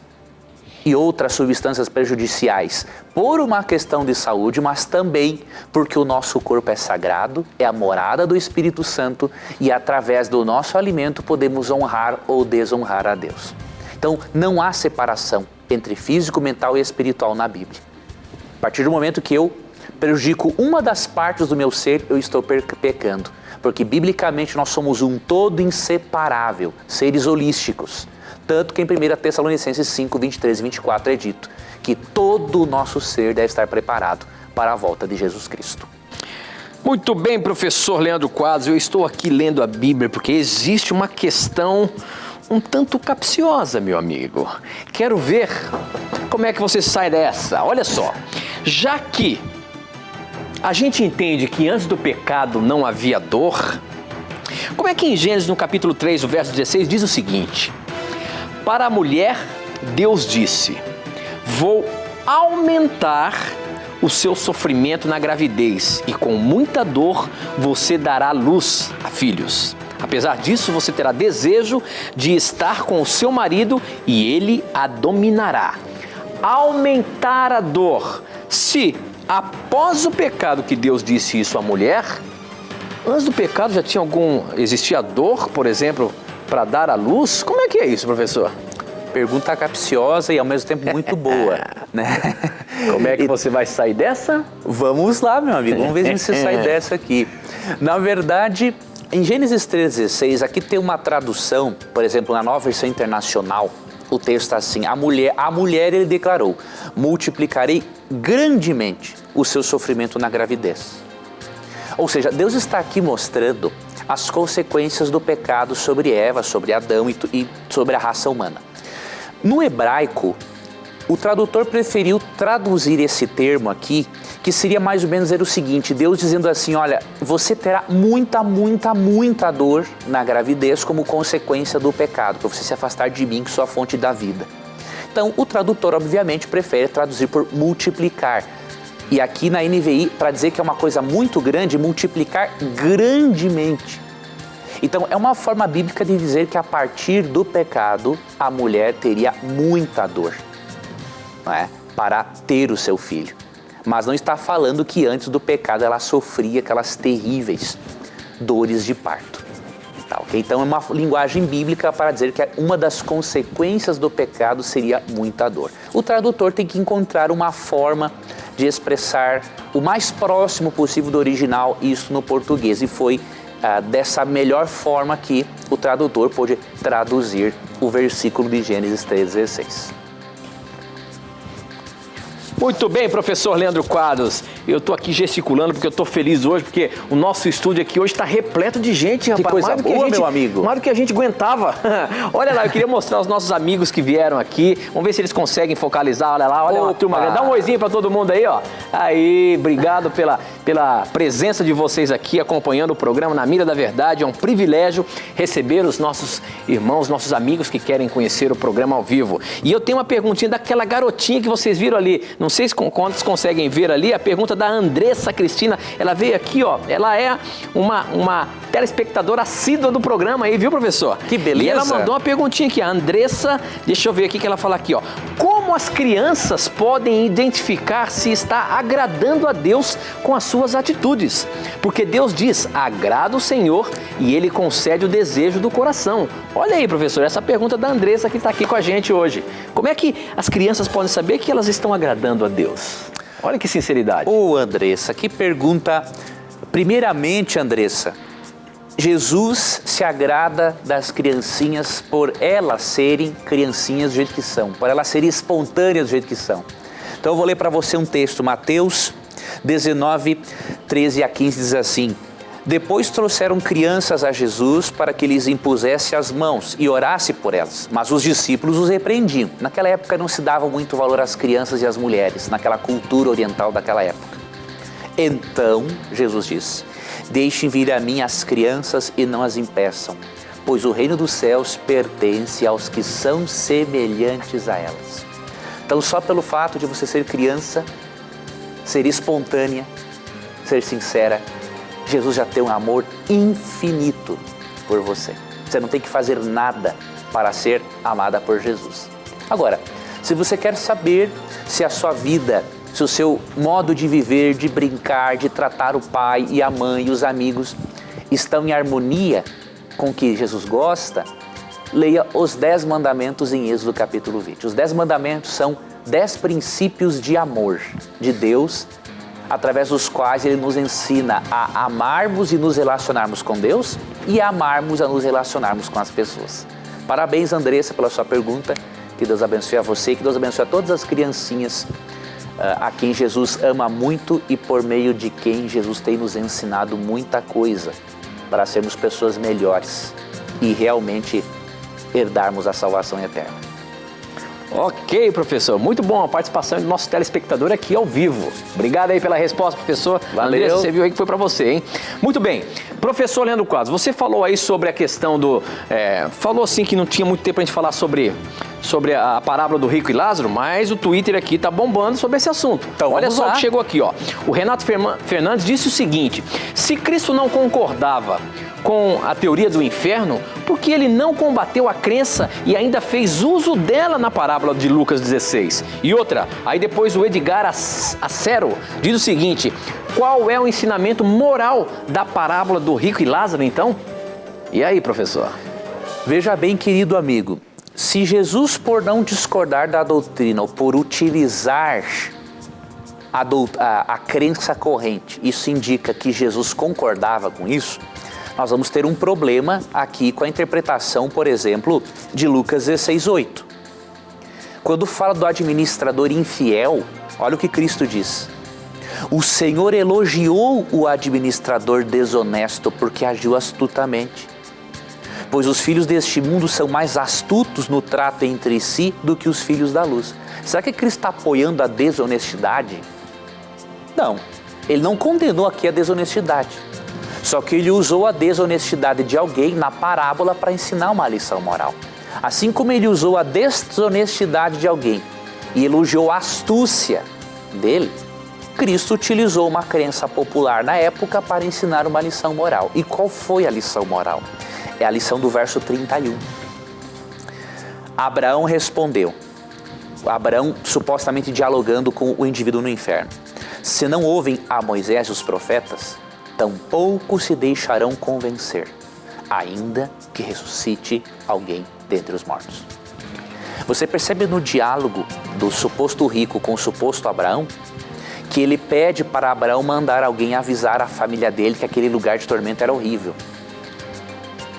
e outras substâncias prejudiciais por uma questão de saúde, mas também porque o nosso corpo é sagrado, é a morada do Espírito Santo e através do nosso alimento podemos honrar ou desonrar a Deus. Então não há separação entre físico, mental e espiritual na Bíblia. A partir do momento que eu prejudico uma das partes do meu ser, eu estou pecando. Porque biblicamente nós somos um todo inseparável, seres holísticos. Tanto que em 1 Tessalonicenses 5, 23 e 24 é dito que todo o nosso ser deve estar preparado para a volta de Jesus Cristo. Muito bem, professor Leandro Quadros, eu estou aqui lendo a Bíblia porque existe uma questão um tanto capciosa, meu amigo. Quero ver como é que você sai dessa. Olha só, já que a gente entende que antes do pecado não havia dor, como é que em Gênesis, no capítulo 3, o verso 16, diz o seguinte: para a mulher, Deus disse, vou aumentar o seu sofrimento na gravidez e com muita dor você dará luz a filhos. Apesar disso, você terá desejo de estar com o seu marido e ele a dominará. Aumentar a dor. Se após o pecado que Deus disse isso à mulher, antes do pecado já tinha existia dor, por exemplo, para dar à luz? Como é que é isso, professor? Pergunta capciosa e ao mesmo tempo muito boa, né? Como é que você vai sair dessa? Vamos lá, meu amigo, vamos ver se você sai dessa aqui. Na verdade, em Gênesis 3,16, aqui tem uma tradução, por exemplo, na Nova Versão Internacional, o texto está assim: a mulher ele declarou, multiplicarei grandemente o seu sofrimento na gravidez. Ou seja, Deus está aqui mostrando as consequências do pecado sobre Eva, sobre Adão e sobre a raça humana. No hebraico, o tradutor preferiu traduzir esse termo aqui, que seria mais ou menos o seguinte: Deus dizendo assim, olha, você terá muita dor na gravidez como consequência do pecado, para você se afastar de mim, que sou a fonte da vida. Então, o tradutor, obviamente, prefere traduzir por multiplicar. E aqui na NVI, para dizer que é uma coisa muito grande, multiplicar grandemente. Então, é uma forma bíblica de dizer que a partir do pecado, a mulher teria muita dor, não é? Para ter o seu filho. Mas não está falando que antes do pecado ela sofria aquelas terríveis dores de parto. Tá, okay? Então, é uma linguagem bíblica para dizer que uma das consequências do pecado seria muita dor. O tradutor tem que encontrar uma forma de expressar o mais próximo possível do original isso no português, e foi dessa melhor forma que o tradutor pôde traduzir o versículo de Gênesis 3,16. Muito bem, professor Leandro Quadros. Eu estou aqui gesticulando porque eu estou feliz hoje, porque o nosso estúdio aqui hoje está repleto de gente, rapaz. Que coisa boa, meu amigo. Mais do que a gente aguentava. Olha lá, eu queria mostrar os nossos amigos que vieram aqui. Vamos ver se eles conseguem focalizar. Olha lá, olha a turma. Dá um oizinho para todo mundo aí, ó. Aí, obrigado pela presença de vocês aqui, acompanhando o programa Na Mira da Verdade. É um privilégio receber os nossos irmãos, nossos amigos que querem conhecer o programa ao vivo. E eu tenho uma perguntinha daquela garotinha que vocês viram ali. Não sei se quantos conseguem ver ali, a pergunta da Andressa Cristina. Ela veio aqui, ó, ela é uma telespectadora assídua do programa aí, viu, professor? Que beleza! E ela mandou uma perguntinha aqui, a Andressa, deixa eu ver aqui que ela fala aqui, ó. Como as crianças podem identificar se está agradando a Deus com as suas atitudes? Porque Deus diz, agrada o Senhor e Ele concede o desejo do coração. Olha aí, professor, essa pergunta da Andressa que está aqui com a gente hoje. Como é que as crianças podem saber que elas estão agradando a Deus? Olha que sinceridade. Andressa, que pergunta. Primeiramente, Andressa, Jesus se agrada das criancinhas por elas serem criancinhas do jeito que são, por elas serem espontâneas do jeito que são. Então eu vou ler para você um texto, Mateus 19, 13 a 15 diz assim: depois trouxeram crianças a Jesus para que lhes impusesse as mãos e orasse por elas, mas os discípulos os repreendiam. Naquela época não se dava muito valor às crianças e às mulheres, naquela cultura oriental daquela época. Então Jesus disse: deixem vir a mim as crianças e não as impeçam, pois o reino dos céus pertence aos que são semelhantes a elas. Então só pelo fato de você ser criança, ser espontânea, ser sincera, Jesus já tem um amor infinito por você. Você não tem que fazer nada para ser amada por Jesus. Agora, Se você quer saber se a sua vida, se o seu modo de viver, de brincar, de tratar o pai e a mãe e os amigos estão em harmonia com o que Jesus gosta, leia os 10 mandamentos em Êxodo capítulo 20. Os 10 mandamentos são 10 princípios de amor de Deus, através dos quais Ele nos ensina a amarmos e nos relacionarmos com Deus e a amarmos e a nos relacionarmos com as pessoas. Parabéns, Andressa, pela sua pergunta. Que Deus abençoe a você, que Deus abençoe a todas as criancinhas a quem Jesus ama muito e por meio de quem Jesus tem nos ensinado muita coisa para sermos pessoas melhores e realmente herdarmos a salvação eterna. Ok, professor. Muito bom a participação do nosso telespectador aqui ao vivo. Obrigado aí pela resposta, professor. Valeu. Andressa, você viu aí que foi para você, hein? Muito bem. Professor Leandro Quadros, você falou aí sobre a questão do... falou assim que não tinha muito tempo para a gente falar sobre a parábola do rico e Lázaro, mas o Twitter aqui tá bombando sobre esse assunto. Então, olha vamos só lá. o que chegou aqui, ó. O Renato Fernandes disse o seguinte: se Cristo não concordava com a teoria do inferno, por que ele não combateu a crença e ainda fez uso dela na parábola de Lucas 16? E outra, aí depois o Edgar Acero diz o seguinte: qual é o ensinamento moral da parábola do rico e Lázaro, então? E aí, professor? Veja bem, querido amigo, se Jesus, por não discordar da doutrina ou por utilizar a crença corrente, isso indica que Jesus concordava com isso, nós vamos ter um problema aqui com a interpretação, por exemplo, de Lucas 16:8. Quando fala do administrador infiel, olha o que Cristo diz: o Senhor elogiou o administrador desonesto porque agiu astutamente. Pois os filhos deste mundo são mais astutos no trato entre si do que os filhos da luz. Será que Cristo está apoiando a desonestidade? Não, ele não condenou aqui a desonestidade. Só que ele usou a desonestidade de alguém na parábola para ensinar uma lição moral. Assim como ele usou a desonestidade de alguém e elogiou a astúcia dele, Cristo utilizou uma crença popular na época para ensinar uma lição moral. E qual foi a lição moral? É a lição do verso 31. Abraão respondeu, Abraão supostamente dialogando com o indivíduo no inferno: se não ouvem a Moisés e os profetas, tampouco se deixarão convencer, ainda que ressuscite alguém dentre os mortos. Você percebe no diálogo do suposto rico com o suposto Abraão, que ele pede para Abraão mandar alguém avisar a família dele que aquele lugar de tormento era horrível.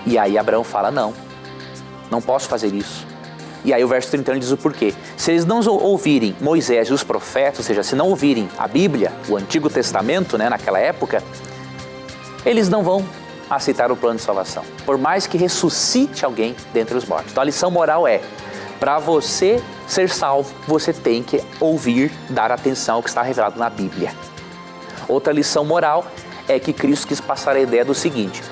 E aí Abraão fala: não posso fazer isso. E aí o verso 31 diz o porquê. Se eles não ouvirem Moisés e os profetas, ou seja, se não ouvirem a Bíblia, o Antigo Testamento, naquela época, eles não vão aceitar o plano de salvação, por mais que ressuscite alguém dentre os mortos. Então a lição moral é: para você ser salvo, você tem que ouvir, dar atenção ao que está revelado na Bíblia. Outra lição moral é que Cristo quis passar a ideia do seguinte: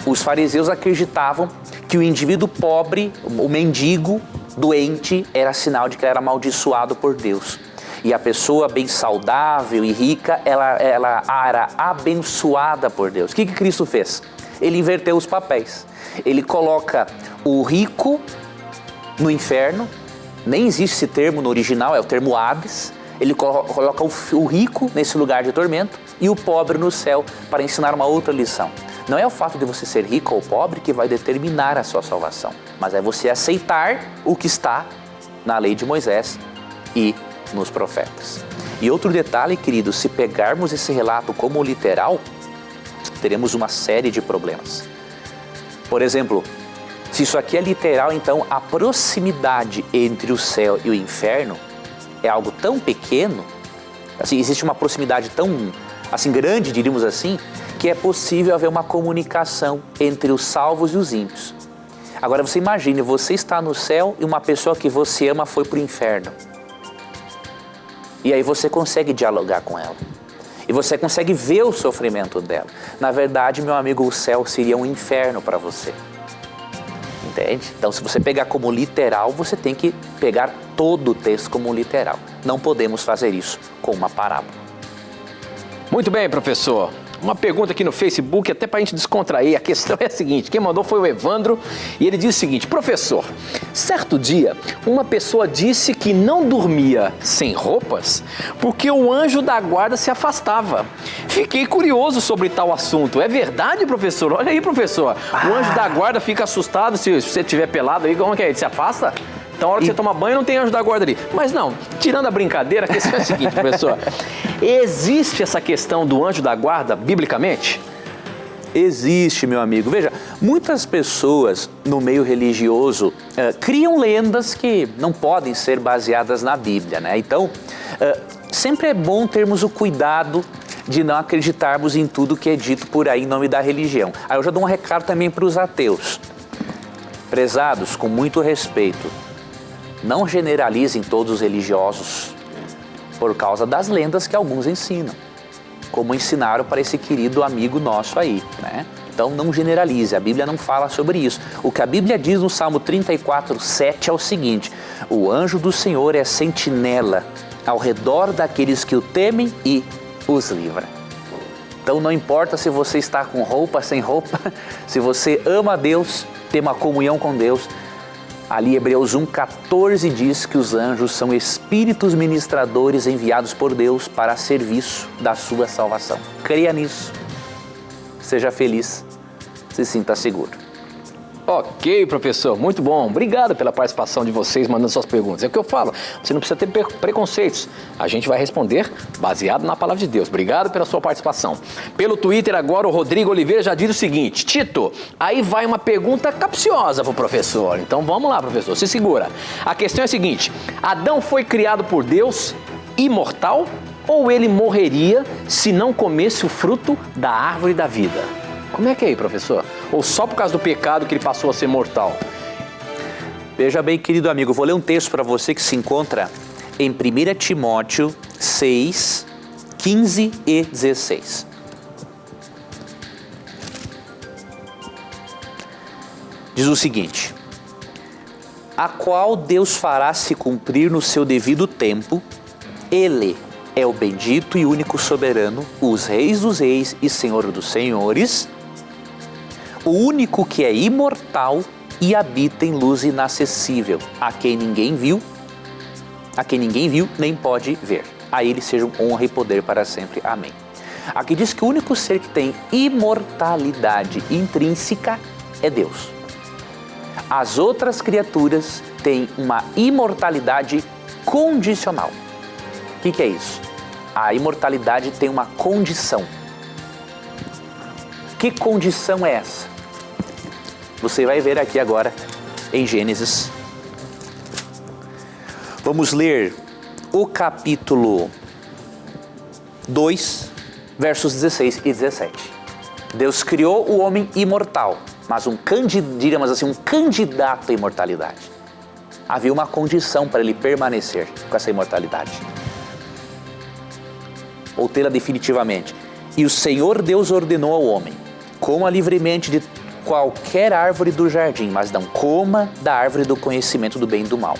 os fariseus acreditavam que o indivíduo pobre, o mendigo, doente, era sinal de que ele era amaldiçoado por Deus. E a pessoa bem saudável e rica, ela era abençoada por Deus. O que Cristo fez? Ele inverteu os papéis. Ele coloca o rico no inferno, nem existe esse termo no original, é o termo Hades. Ele coloca o rico nesse lugar de tormento e o pobre no céu para ensinar uma outra lição. Não é o fato de você ser rico ou pobre que vai determinar a sua salvação, mas é você aceitar o que está na lei de Moisés e nos profetas. E outro detalhe, querido, se pegarmos esse relato como literal, teremos uma série de problemas. Por exemplo, se isso aqui é literal, então a proximidade entre o céu e o inferno é algo tão pequeno, assim, existe uma proximidade tão grande, diríamos assim, que é possível haver uma comunicação entre os salvos e os ímpios. Agora você imagine, você está no céu e uma pessoa que você ama foi para o inferno. E aí você consegue dialogar com ela. E você consegue ver o sofrimento dela. Na verdade, meu amigo, o céu seria um inferno para você. Entende? Então, se você pegar como literal, você tem que pegar todo o texto como literal. Não podemos fazer isso com uma parábola. Muito bem, professor. Uma pergunta aqui no Facebook, até para a gente descontrair. A questão é a seguinte, quem mandou foi o Evandro e ele diz o seguinte: professor, certo dia uma pessoa disse que não dormia sem roupas porque o anjo da guarda se afastava. Fiquei curioso sobre tal assunto. É verdade, professor? Olha aí, professor. O anjo da guarda fica assustado se você estiver pelado aí, como que é? Ele se afasta? Então, a hora que você toma banho, não tem anjo da guarda ali. Mas não, tirando a brincadeira, a questão é a seguinte, professor. Existe essa questão do anjo da guarda, biblicamente? Existe, meu amigo. Veja, muitas pessoas no meio religioso criam lendas que não podem ser baseadas na Bíblia, né? Então, sempre é bom termos o cuidado de não acreditarmos em tudo que é dito por aí em nome da religião. Aí eu já dou um recado também para os ateus. Prezados, com muito respeito, não generalizem todos os religiosos por causa das lendas que alguns ensinam, como ensinaram para esse querido amigo nosso aí, né? Então não generalize, a Bíblia não fala sobre isso. O que a Bíblia diz no Salmo 34:7 é o seguinte: o anjo do Senhor é sentinela ao redor daqueles que o temem e os livra. Então não importa se você está com roupa, sem roupa, se você ama a Deus, tem uma comunhão com Deus. Ali Hebreus 1:14 diz que os anjos são espíritos ministradores enviados por Deus para serviço da sua salvação. Creia nisso, seja feliz, se sinta seguro. Ok, professor, muito bom. Obrigado pela participação de vocês, mandando suas perguntas. É o que eu falo, você não precisa ter preconceitos. A gente vai responder baseado na palavra de Deus. Obrigado pela sua participação. Pelo Twitter agora, o Rodrigo Oliveira já diz o seguinte: Tito, aí vai uma pergunta capciosa pro professor. Então vamos lá, professor, se segura. A questão é a seguinte: Adão foi criado por Deus imortal ou ele morreria se não comesse o fruto da árvore da vida? Como é que é aí, professor? Ou só por causa do pecado que ele passou a ser mortal? Veja bem, querido amigo, vou ler um texto para você que se encontra em 1 Timóteo 6, 15 e 16. Diz o seguinte: a qual Deus fará se cumprir no seu devido tempo, Ele é o bendito e único soberano, os reis dos reis e Senhor dos senhores, o único que é imortal e habita em luz inacessível, a quem ninguém viu nem pode ver. A ele sejam honra e poder para sempre. Amém. Aqui diz que o único ser que tem imortalidade intrínseca é Deus. As outras criaturas têm uma imortalidade condicional. O que é isso? A imortalidade tem uma condição. Que condição é essa? Você vai ver aqui agora em Gênesis. Vamos ler o capítulo 2, versos 16 e 17. Deus criou o homem imortal, mas diríamos assim, um candidato à imortalidade. Havia uma condição para ele permanecer com essa imortalidade, ou tê-la definitivamente. E o Senhor Deus ordenou ao homem: coma livremente de qualquer árvore do jardim, mas não coma da árvore do conhecimento do bem e do mal,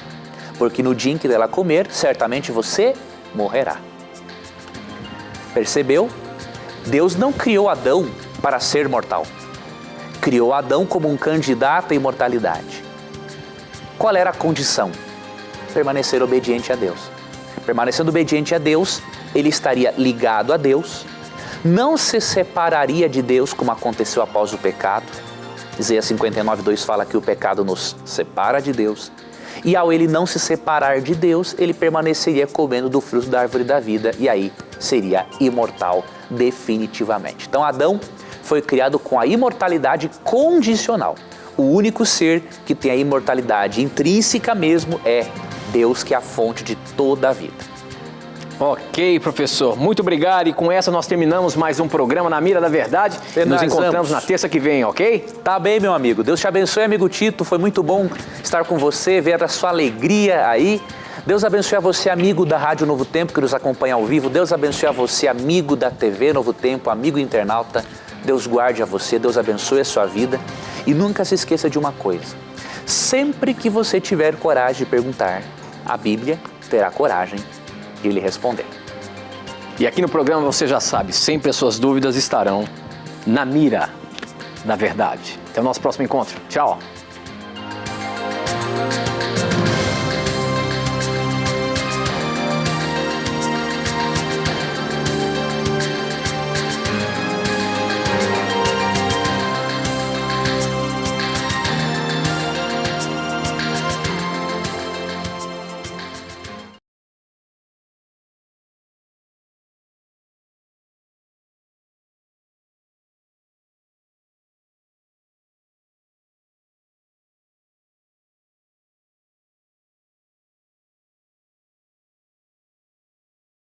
porque no dia em que dela comer, certamente você morrerá. Percebeu? Deus não criou Adão para ser mortal. Criou Adão como um candidato à imortalidade. Qual era a condição? Permanecer obediente a Deus. Permanecendo obediente a Deus, ele estaria ligado a Deus, não se separaria de Deus como aconteceu após o pecado. Isaías 59:2 fala que o pecado nos separa de Deus. E ao ele não se separar de Deus, ele permaneceria comendo do fruto da árvore da vida e aí seria imortal definitivamente. Então Adão foi criado com a imortalidade condicional. O único ser que tem a imortalidade intrínseca mesmo é Deus, que é a fonte de toda a vida. Ok, professor, muito obrigado, e com essa nós terminamos mais um programa Na Mira da Verdade. Nos encontramos na terça que vem, ok? Tá bem, meu amigo. Deus te abençoe, amigo Tito. Foi muito bom estar com você, ver a sua alegria aí. Deus abençoe a você, amigo da Rádio Novo Tempo, que nos acompanha ao vivo. Deus abençoe a você, amigo da TV Novo Tempo, amigo internauta. Deus guarde a você, Deus abençoe a sua vida. E nunca se esqueça de uma coisa: sempre que você tiver coragem de perguntar, a Bíblia terá coragem de lhe responder. E aqui no programa você já sabe, sempre as suas dúvidas estarão na mira da verdade. Até o nosso próximo encontro. Tchau!